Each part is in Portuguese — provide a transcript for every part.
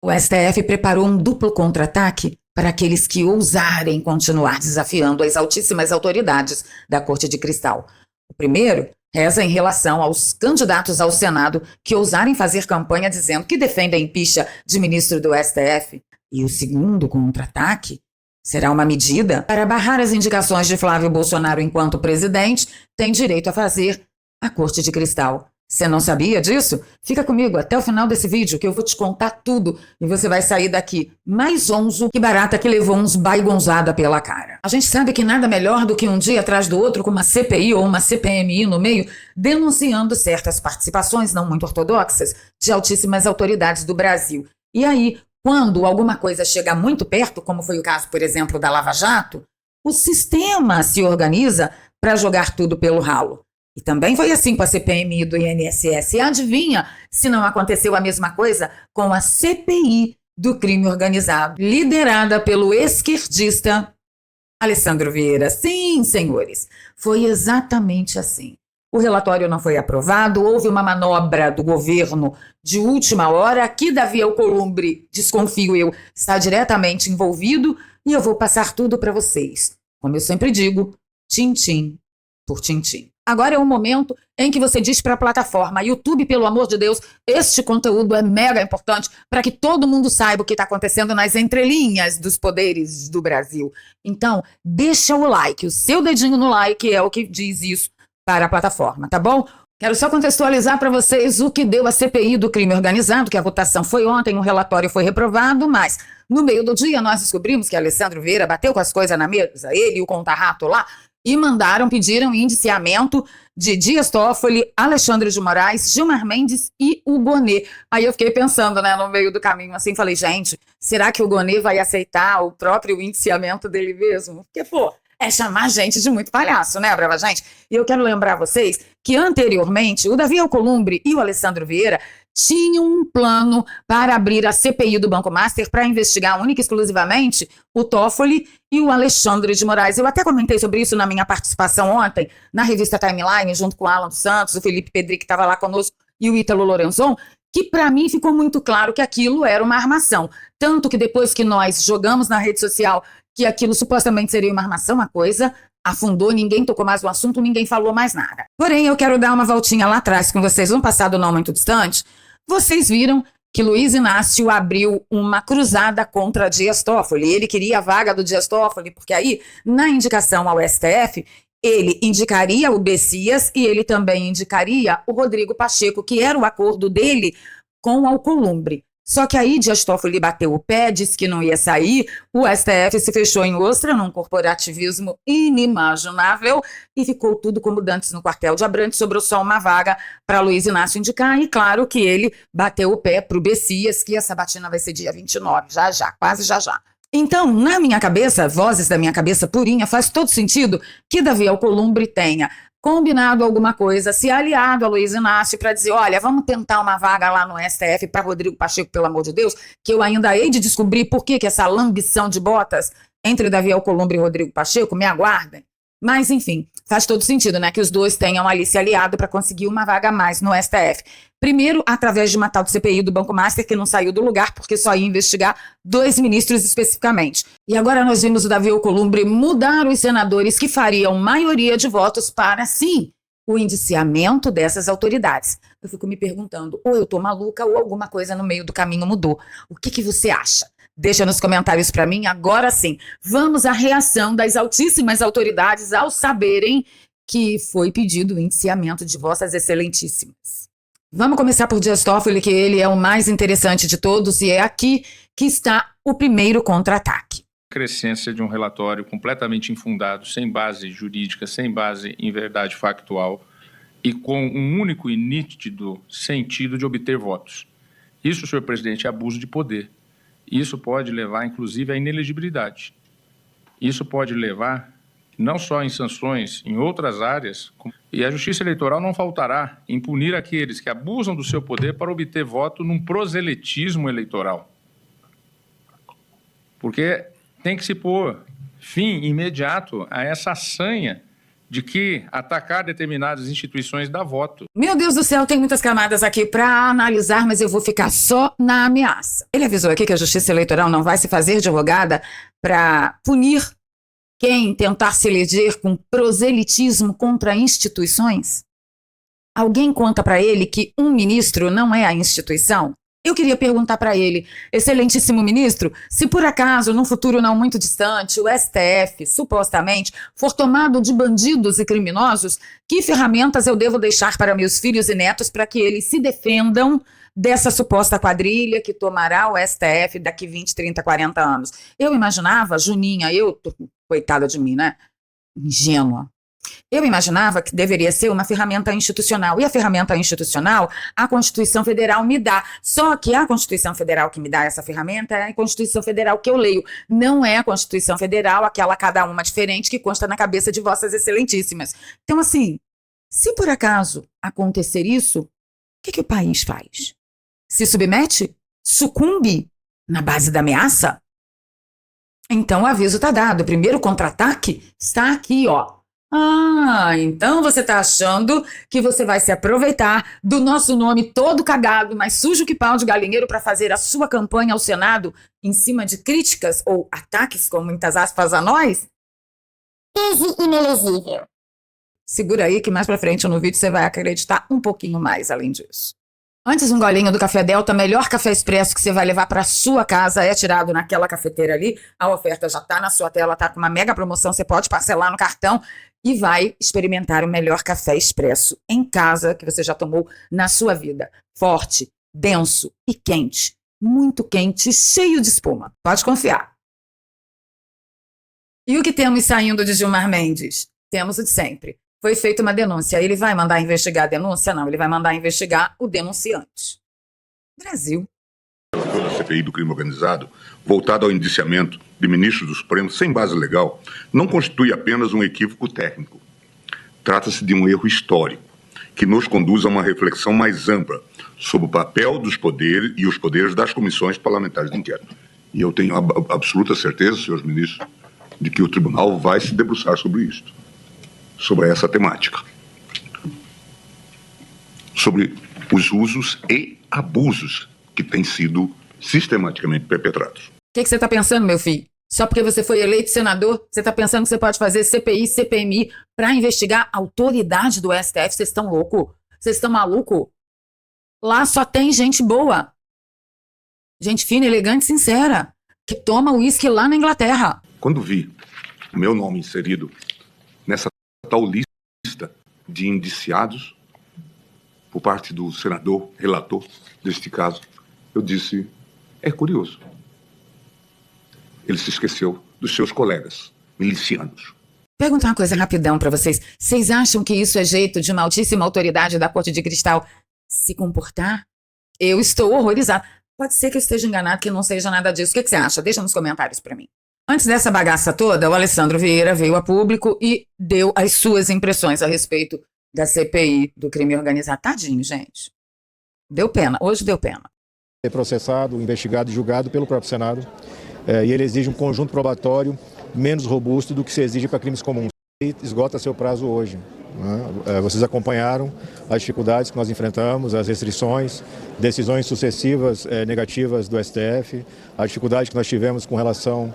O STF preparou um duplo contra-ataque para aqueles que ousarem continuar desafiando as altíssimas autoridades da Corte de Cristal. O primeiro reza em relação aos candidatos ao Senado que ousarem fazer campanha dizendo que defendem impeachment de ministro do STF. E o segundo contra-ataque será uma medida para barrar as indicações de Flávio Bolsonaro enquanto presidente tem direito a fazer a Corte de Cristal. Você não sabia disso? Fica comigo até o final desse vídeo que eu vou te contar tudo e você vai sair daqui mais onzo que barata que levou uns baigonzada pela cara. A gente sabe que nada melhor do que um dia atrás do outro com uma CPI ou uma CPMI no meio denunciando certas participações não muito ortodoxas de altíssimas autoridades do Brasil. E aí, quando alguma coisa chega muito perto, como foi o caso, por exemplo, da Lava Jato, o sistema se organiza para jogar tudo pelo ralo. E também foi assim com a CPMI do INSS. E adivinha se não aconteceu a mesma coisa com a CPI do crime organizado, liderada pelo esquerdista Alessandro Vieira. Sim, senhores, foi exatamente assim. O relatório não foi aprovado, houve uma manobra do governo de última hora, que Davi Alcolumbre, desconfio eu, está diretamente envolvido, e eu vou passar tudo para vocês. Como eu sempre digo, tintim por tintim. Agora é o momento em que você diz para a plataforma: YouTube, pelo amor de Deus, este conteúdo é mega importante para que todo mundo saiba o que está acontecendo nas entrelinhas dos poderes do Brasil. Então, deixa o like, o seu dedinho no like é o que diz isso para a plataforma, tá bom? Quero só contextualizar para vocês o que deu a CPI do crime organizado, que a votação foi ontem, o relatório foi reprovado, mas no meio do dia nós descobrimos que Alessandro Vieira bateu com as coisas na mesa, ele e o conta-rato lá, e pediram indiciamento de Dias Toffoli, Alexandre de Moraes, Gilmar Mendes e o Gonê. Aí eu fiquei pensando, né, no meio do caminho, assim, falei, gente, será que o Gonê vai aceitar o próprio indiciamento dele mesmo? Porque, pô, é chamar gente de muito palhaço, né, brava gente? E eu quero lembrar vocês que anteriormente o Davi Alcolumbre e o Alessandro Vieira tinham um plano para abrir a CPI do Banco Master para investigar única e exclusivamente o Toffoli e o Alexandre de Moraes. Eu até comentei sobre isso na minha participação ontem na revista Timeline, junto com o Alan dos Santos, o Felipe Pedri, que estava lá conosco, e o Ítalo Lorenzon, que para mim ficou muito claro que aquilo era uma armação. Tanto que depois que nós jogamos na rede social que aquilo supostamente seria uma armação, a coisa afundou, ninguém tocou mais no assunto, ninguém falou mais nada. Porém, eu quero dar uma voltinha lá atrás com vocês, um passado não muito distante. Vocês viram que Luiz Inácio abriu uma cruzada contra Dias Toffoli. Ele queria a vaga do Dias Toffoli, porque aí, na indicação ao STF, ele indicaria o Bessias e ele também indicaria o Rodrigo Pacheco, que era o acordo dele com o Alcolumbre. Só que aí Dias Toffoli bateu o pé, disse que não ia sair, o STF se fechou em ostra, num corporativismo inimaginável, e ficou tudo como dantes no quartel de Abrantes, sobrou só uma vaga para Luiz Inácio indicar, e claro que ele bateu o pé para o Bessias, que a sabatina vai ser dia 29, já, quase já. Então, na minha cabeça, vozes da minha cabeça purinha, faz todo sentido que Davi Alcolumbre tenha combinado alguma coisa, se aliado a Luiz Inácio para dizer, olha, vamos tentar uma vaga lá no STF para Rodrigo Pacheco, pelo amor de Deus, que eu ainda hei de descobrir por que essa lambição de botas entre Davi Alcolumbre e Rodrigo Pacheco, me aguardem. Mas, enfim, faz todo sentido, né, que os dois tenham ali se aliado para conseguir uma vaga a mais no STF. Primeiro, através de uma tal de CPI do Banco Master, que não saiu do lugar, porque só ia investigar 2 ministros especificamente. E agora nós vimos o Davi Alcolumbre mudar os senadores que fariam maioria de votos para, sim, o indiciamento dessas autoridades. Eu fico me perguntando, ou eu tô maluca ou alguma coisa no meio do caminho mudou. O que você acha? Deixa nos comentários para mim. Agora sim, vamos à reação das altíssimas autoridades ao saberem que foi pedido o indiciamento de vossas excelentíssimas. Vamos começar por Dias Toffoli, que ele é o mais interessante de todos, e é aqui que está o primeiro contra-ataque. Crescência de um relatório completamente infundado, sem base jurídica, sem base em verdade factual e com um único e nítido sentido de obter votos. Isso, senhor presidente, é abuso de poder. Isso pode levar, inclusive, à inelegibilidade. Isso pode levar, não só em sanções, em outras áreas, e a Justiça Eleitoral não faltará em punir aqueles que abusam do seu poder para obter voto num proselitismo eleitoral. Porque tem que se pôr fim imediato a essa sanha de que atacar determinadas instituições dá voto. Meu Deus do céu, tem muitas camadas aqui para analisar, mas eu vou ficar só na ameaça. Ele avisou aqui que a Justiça Eleitoral não vai se fazer de advogada para punir quem tentar se eleger com proselitismo contra instituições? Alguém conta para ele que um ministro não é a instituição? Eu queria perguntar para ele, excelentíssimo ministro, se por acaso, num futuro não muito distante, o STF, supostamente, for tomado de bandidos e criminosos, que ferramentas eu devo deixar para meus filhos e netos para que eles se defendam dessa suposta quadrilha que tomará o STF daqui 20, 30, 40 anos? Eu imaginava, Juninha, coitada de mim, né? Ingênua. Eu imaginava que deveria ser uma ferramenta institucional. E a ferramenta institucional, a Constituição Federal me dá. Só que a Constituição Federal que me dá essa ferramenta é a Constituição Federal que eu leio. Não é a Constituição Federal, aquela cada uma diferente que consta na cabeça de vossas excelentíssimas. Então, assim, se por acaso acontecer isso, o que o país faz? Se submete? Sucumbe na base da ameaça? Então o aviso está dado. O primeiro contra-ataque está aqui, ó. Então você está achando que você vai se aproveitar do nosso nome todo cagado, mais sujo que pau de galinheiro para fazer a sua campanha ao Senado em cima de críticas ou ataques, com muitas aspas, a nós? Tese inelegível. Segura aí que mais pra frente no vídeo você vai acreditar um pouquinho mais além disso. Antes, um golinho do Café Delta, melhor café expresso que você vai levar para sua casa é tirado naquela cafeteira ali. A oferta já tá na sua tela, tá com uma mega promoção, você pode parcelar no cartão e vai experimentar o melhor café expresso em casa que você já tomou na sua vida. Forte, denso e quente. Muito quente, cheio de espuma. Pode confiar. E o que temos saindo de Gilmar Mendes? Temos o de sempre. Foi feita uma denúncia. Ele vai mandar investigar a denúncia? Não, ele vai mandar investigar o denunciante. Brasil. Da CPI do crime organizado, voltado ao indiciamento de ministros do Supremo sem base legal, não constitui apenas um equívoco técnico. Trata-se de um erro histórico, que nos conduz a uma reflexão mais ampla sobre o papel dos poderes e os poderes das comissões parlamentares de inquérito. E eu tenho absoluta certeza, senhores ministros, de que o tribunal vai se debruçar sobre isto, sobre essa temática, sobre os usos e abusos que têm sido sistematicamente perpetrados. O que você está pensando, meu filho? Só porque você foi eleito senador, você está pensando que você pode fazer CPI, CPMI para investigar a autoridade do STF? Vocês estão loucos? Vocês estão malucos? Lá só tem gente boa. Gente fina, elegante, sincera, que toma uísque lá na Inglaterra. Quando vi o meu nome inserido nessa tal lista de indiciados por parte do senador relator deste caso, eu disse, é curioso. Ele se esqueceu dos seus colegas milicianos. Perguntar uma coisa rapidão para vocês. Vocês acham que isso é jeito de uma altíssima autoridade da Corte de Cristal se comportar? Eu estou horrorizada. Pode ser que eu esteja enganado, que não seja nada disso. O que você acha? Deixa nos comentários para mim. Antes dessa bagaça toda, o Alessandro Vieira veio a público e deu as suas impressões a respeito da CPI do crime organizado. Tadinho, gente. Deu pena. Hoje deu pena. É processado, investigado e julgado pelo próprio Senado. E ele exige um conjunto probatório menos robusto do que se exige para crimes comuns. E esgota seu prazo hoje. Vocês acompanharam as dificuldades que nós enfrentamos, as restrições, decisões sucessivas negativas do STF, a dificuldade que nós tivemos com relação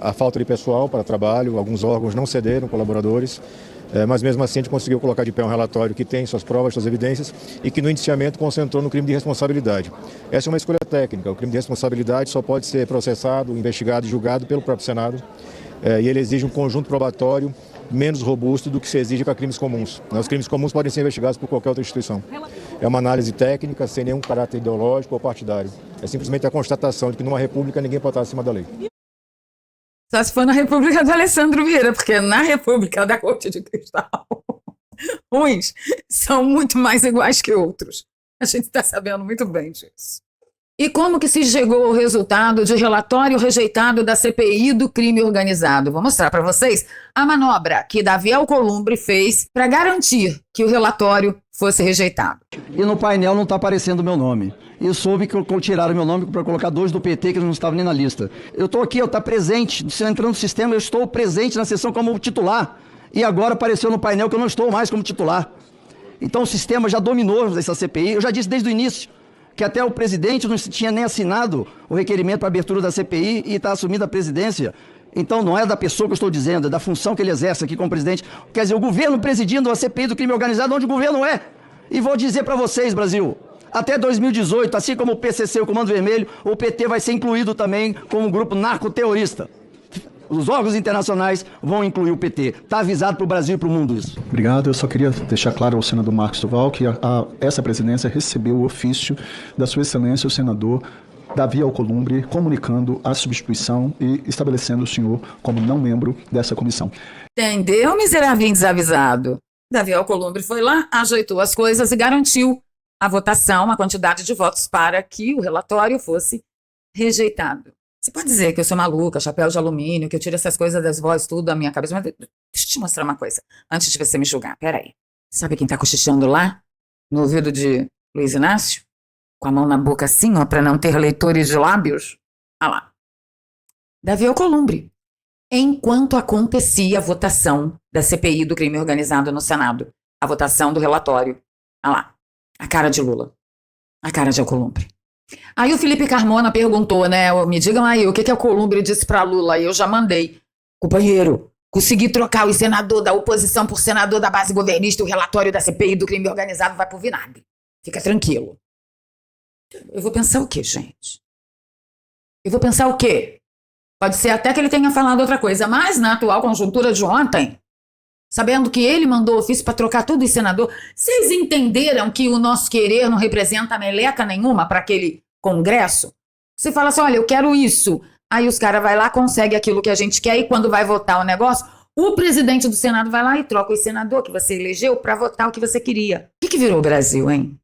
à falta de pessoal para trabalho, alguns órgãos não cederam colaboradores, mas mesmo assim a gente conseguiu colocar de pé um relatório que tem suas provas, suas evidências e que no indiciamento concentrou no crime de responsabilidade. Essa é uma escolha técnica, o crime de responsabilidade só pode ser processado, investigado e julgado pelo próprio Senado e ele exige um conjunto probatório menos robusto do que se exige para crimes comuns. Os crimes comuns podem ser investigados por qualquer outra instituição. É uma análise técnica, sem nenhum caráter ideológico ou partidário. É simplesmente a constatação de que numa república ninguém pode estar acima da lei. Só se for na República do Alessandro Vieira, porque na República da Corte de Cristal, uns são muito mais iguais que outros. A gente está sabendo muito bem disso. E como que se chegou ao resultado de relatório rejeitado da CPI do crime organizado? Vou mostrar para vocês a manobra que Davi Alcolumbre fez para garantir que o relatório fosse rejeitado. E no painel não está aparecendo o meu nome. E eu soube que tiraram meu nome para colocar 2 do PT que não estavam nem na lista. Eu estou aqui, eu estou presente. Se eu entrar no sistema, eu estou presente na sessão como titular. E agora apareceu no painel que eu não estou mais como titular. Então o sistema já dominou essa CPI. Eu já disse desde o início que até o presidente não tinha nem assinado o requerimento para abertura da CPI e está assumindo a presidência. Então não é da pessoa que eu estou dizendo, é da função que ele exerce aqui como presidente. Quer dizer, o governo presidindo a CPI do crime organizado, onde o governo é. E vou dizer para vocês, Brasil, até 2018, assim como o PCC, o Comando Vermelho, o PT vai ser incluído também como um grupo narcoterrorista. Os órgãos internacionais vão incluir o PT. Está avisado para o Brasil e para o mundo isso. Obrigado. Eu só queria deixar claro ao senador Marcos Duval que essa presidência recebeu o ofício da sua excelência, o senador Davi Alcolumbre, comunicando a substituição e estabelecendo o senhor como não membro dessa comissão. Entendeu, miserável desavisado? Davi Alcolumbre foi lá, ajeitou as coisas e garantiu a votação, a quantidade de votos para que o relatório fosse rejeitado. Você pode dizer que eu sou maluca, chapéu de alumínio, que eu tiro essas coisas das vozes tudo da minha cabeça, mas deixa eu te mostrar uma coisa, antes de você me julgar. Peraí. Sabe quem tá cochichando lá? No ouvido de Luiz Inácio? Com a mão na boca assim, ó, para não ter leitores de lábios? Ah lá. Davi Alcolumbre. Enquanto acontecia a votação da CPI do crime organizado no Senado, a votação do relatório. Ah lá. A cara de Lula. A cara de Alcolumbre. Aí o Felipe Carmona perguntou, né? Me digam aí, o que Alcolumbre disse para Lula? E eu já mandei. Companheiro, consegui trocar o senador da oposição por senador da base governista, o relatório da CPI do crime organizado vai pro vinagre. Fica tranquilo. Eu vou pensar o quê, gente? Eu vou pensar o quê? Pode ser até que ele tenha falado outra coisa, mas na atual conjuntura de ontem, sabendo que ele mandou ofício para trocar tudo em senador, vocês entenderam que o nosso querer não representa meleca nenhuma para aquele congresso? Você fala assim, olha, eu quero isso. Aí os caras vão lá, conseguem aquilo que a gente quer e quando vai votar o negócio, o presidente do Senado vai lá e troca o senador que você elegeu para votar o que você queria. O que virou o Brasil, hein?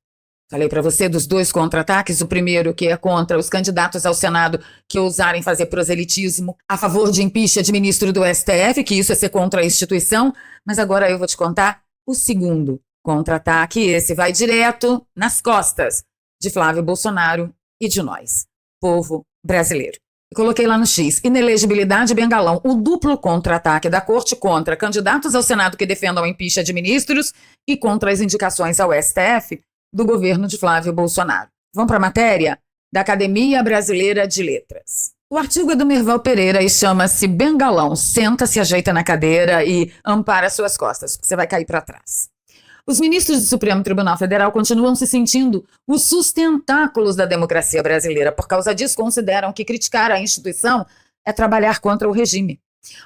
Falei para você dos dois contra-ataques, o primeiro que é contra os candidatos ao Senado que ousarem fazer proselitismo a favor de impeachment de ministro do STF, que isso é ser contra a instituição, mas agora eu vou te contar o segundo contra-ataque, esse vai direto nas costas de Flávio Bolsonaro e de nós, povo brasileiro. Eu coloquei lá no X, inelegibilidade bengalão, o duplo contra-ataque da corte contra candidatos ao Senado que defendam o impeachment de ministros e contra as indicações ao STF do governo de Flávio Bolsonaro. Vamos para a matéria da Academia Brasileira de Letras. O artigo é do Merval Pereira e chama-se Bengalão. Senta, se ajeita na cadeira e ampara suas costas, porque você vai cair para trás. Os ministros do Supremo Tribunal Federal continuam se sentindo os sustentáculos da democracia brasileira. Por causa disso, consideram que criticar a instituição é trabalhar contra o regime.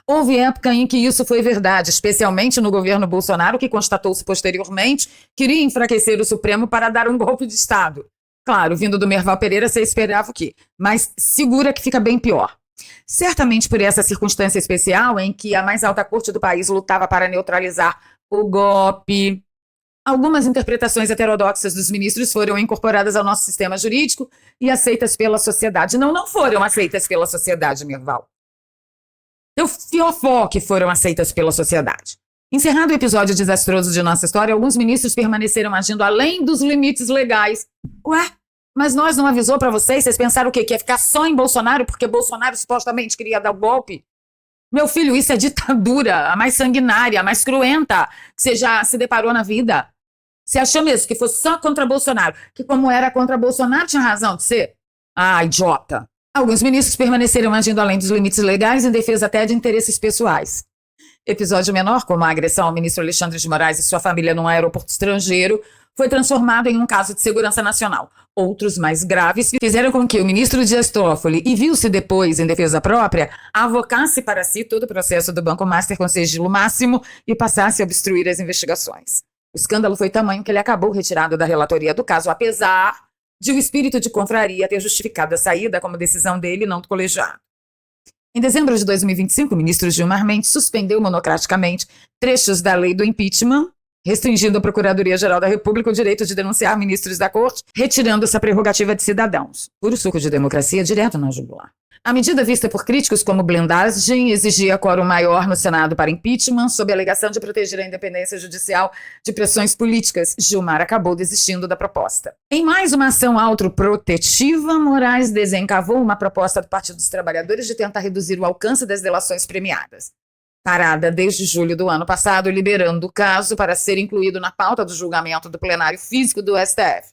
Houve época em que isso foi verdade, especialmente no governo Bolsonaro, que constatou-se posteriormente, queria enfraquecer o Supremo para dar um golpe de Estado. Claro, vindo do Merval Pereira, você esperava o quê? Mas segura que fica bem pior. Certamente por essa circunstância especial em que a mais alta corte do país lutava para neutralizar o golpe, algumas interpretações heterodoxas dos ministros foram incorporadas ao nosso sistema jurídico e aceitas pela sociedade. Não foram aceitas pela sociedade, Merval. O fiofó que foram aceitas pela sociedade. Encerrado o episódio desastroso de nossa história, alguns ministros permaneceram agindo além dos limites legais. Ué, mas nós não avisou para vocês? Vocês pensaram o quê? Que ia ficar só em Bolsonaro porque Bolsonaro supostamente queria dar o golpe? Meu filho, isso é ditadura, a mais sanguinária, a mais cruenta que você já se deparou na vida. Você achou mesmo que fosse só contra Bolsonaro? Que como era contra Bolsonaro tinha razão de ser? Ah, idiota. Alguns ministros permaneceram agindo além dos limites legais em defesa até de interesses pessoais. Episódio menor, como a agressão ao ministro Alexandre de Moraes e sua família num aeroporto estrangeiro, foi transformado em um caso de segurança nacional. Outros mais graves fizeram com que o ministro Dias Toffoli, e viu-se depois em defesa própria, avocasse para si todo o processo do Banco Master com sigilo máximo e passasse a obstruir as investigações. O escândalo foi tamanho que ele acabou retirado da relatoria do caso, apesar de o espírito de confraria ter justificado a saída como decisão dele e não do colegiado. Em dezembro de 2025, o ministro Gilmar Mendes suspendeu monocraticamente trechos da lei do impeachment, restringindo à Procuradoria-Geral da República o direito de denunciar ministros da Corte, retirando essa prerrogativa de cidadãos. Puro suco de democracia direto na jugular. A medida vista por críticos como blindagem exigia quórum maior no Senado para impeachment, sob a alegação de proteger a independência judicial de pressões políticas. Gilmar acabou desistindo da proposta. Em mais uma ação autoprotetiva, Moraes desencavou uma proposta do Partido dos Trabalhadores de tentar reduzir o alcance das delações premiadas. parada desde julho do ano passado, liberando o caso para ser incluído na pauta do julgamento do plenário físico do STF.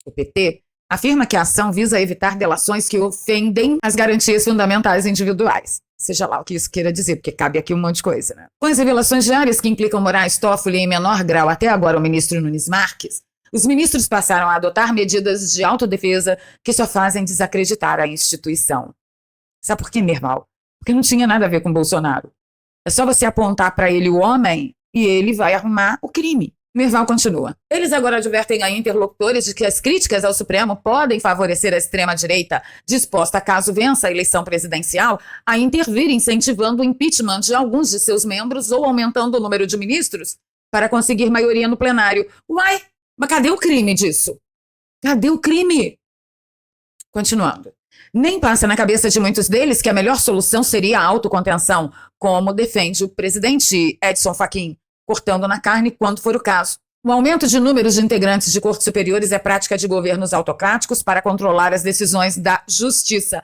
O PT afirma que a ação visa evitar delações que ofendem as garantias fundamentais individuais. Seja lá o que isso queira dizer, porque cabe aqui um monte de coisa, né? Com as revelações diárias que implicam Moraes, Toffoli e em menor grau até agora o ministro Nunes Marques, os ministros passaram a adotar medidas de autodefesa que só fazem desacreditar a instituição. Sabe por quê, Mirval? Porque não tinha nada a ver com Bolsonaro. É só você apontar para ele o homem e ele vai arrumar o crime. Mirval continua. Eles agora advertem a interlocutores de que as críticas ao Supremo podem favorecer a extrema-direita, disposta, caso vença a eleição presidencial, a intervir incentivando o impeachment de alguns de seus membros ou aumentando o número de ministros para conseguir maioria no plenário. Uai, mas cadê o crime disso? Cadê o crime? Continuando. Nem passa na cabeça de muitos deles que a melhor solução seria a autocontenção, como defende o presidente Edson Fachin, cortando na carne quando for o caso. O aumento de números de integrantes de cortes superiores é prática de governos autocráticos para controlar as decisões da justiça.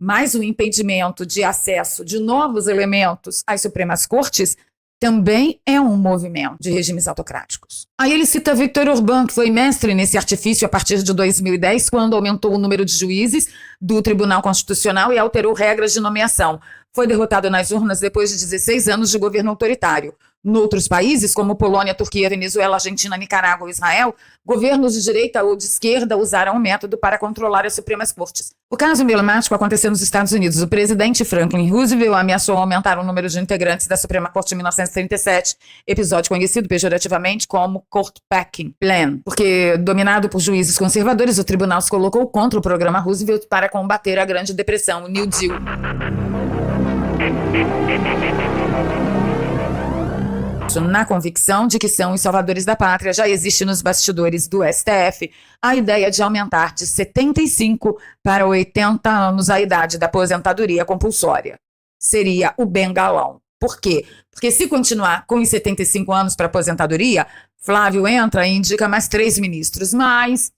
Mas o impedimento de acesso de novos elementos às Supremas Cortes também é um movimento de regimes autocráticos. Aí ele cita Victor Orbán, que foi mestre nesse artifício a partir de 2010, quando aumentou o número de juízes do Tribunal Constitucional e alterou regras de nomeação. Foi derrotado nas urnas depois de 16 anos de governo autoritário. Noutros países, como Polônia, Turquia, Venezuela, Argentina, Nicarágua e Israel, governos de direita ou de esquerda usaram o método para controlar as Supremas Cortes. O caso emblemático aconteceu nos Estados Unidos. O presidente Franklin Roosevelt ameaçou aumentar o número de integrantes da Suprema Corte em 1937, episódio conhecido pejorativamente como Court Packing Plan, porque, dominado por juízes conservadores, o tribunal se colocou contra o programa Roosevelt para combater a Grande Depressão, o New Deal. Na convicção de que são os salvadores da pátria, já existe nos bastidores do STF a ideia de aumentar de 75 para 80 anos a idade da aposentadoria compulsória. Seria o bengalão. Por quê? Porque se continuar com os 75 anos para aposentadoria, Flávio entra e indica mais 3 ministros. Mas,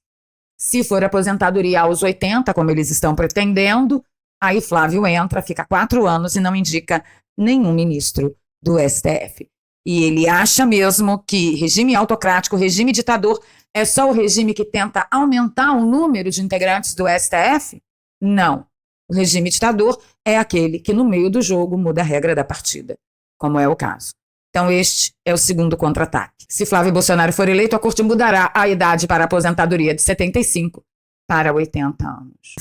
se for aposentadoria aos 80, como eles estão pretendendo, aí Flávio entra, fica 4 anos e não indica nenhum ministro do STF. E ele acha mesmo que regime autocrático, regime ditador, é só o regime que tenta aumentar o número de integrantes do STF? Não. O regime ditador é aquele que, no meio do jogo, muda a regra da partida, como é o caso. Então, este é o segundo contra-ataque. Se Flávio Bolsonaro for eleito, a Corte mudará a idade para a aposentadoria de 75 para 80 anos.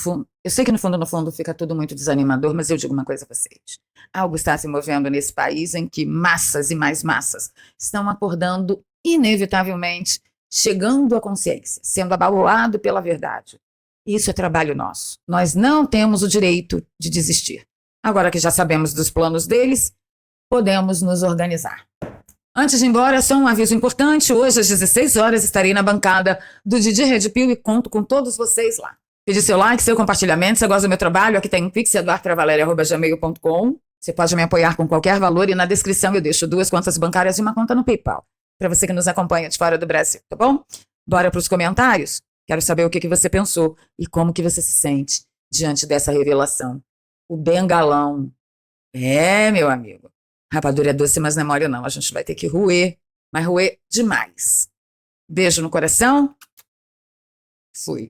Eu sei que no fundo fica tudo muito desanimador, mas eu digo uma coisa a vocês. Algo está se movendo nesse país em que massas e mais massas estão acordando inevitavelmente, chegando à consciência, sendo abalado pela verdade. Isso é trabalho nosso. Nós não temos o direito de desistir. Agora que já sabemos dos planos deles, podemos nos organizar. Antes de ir embora, só um aviso importante. Hoje, às 16 horas, estarei na bancada do Didi Red Pill e conto com todos vocês lá. Pedi seu like, seu compartilhamento. Se você gosta do meu trabalho, aqui tem um pix, eduardotravaleri@gmail.com. Você pode me apoiar com qualquer valor e na descrição eu deixo 2 contas bancárias e uma conta no PayPal, para você que nos acompanha de fora do Brasil, tá bom? Bora para os comentários? Quero saber o que você pensou e como que você se sente diante dessa revelação. O bengalão. É, meu amigo. Rapadura é doce, mas não é mole não. A gente vai ter que roer, mas roer demais. Beijo no coração. Fui.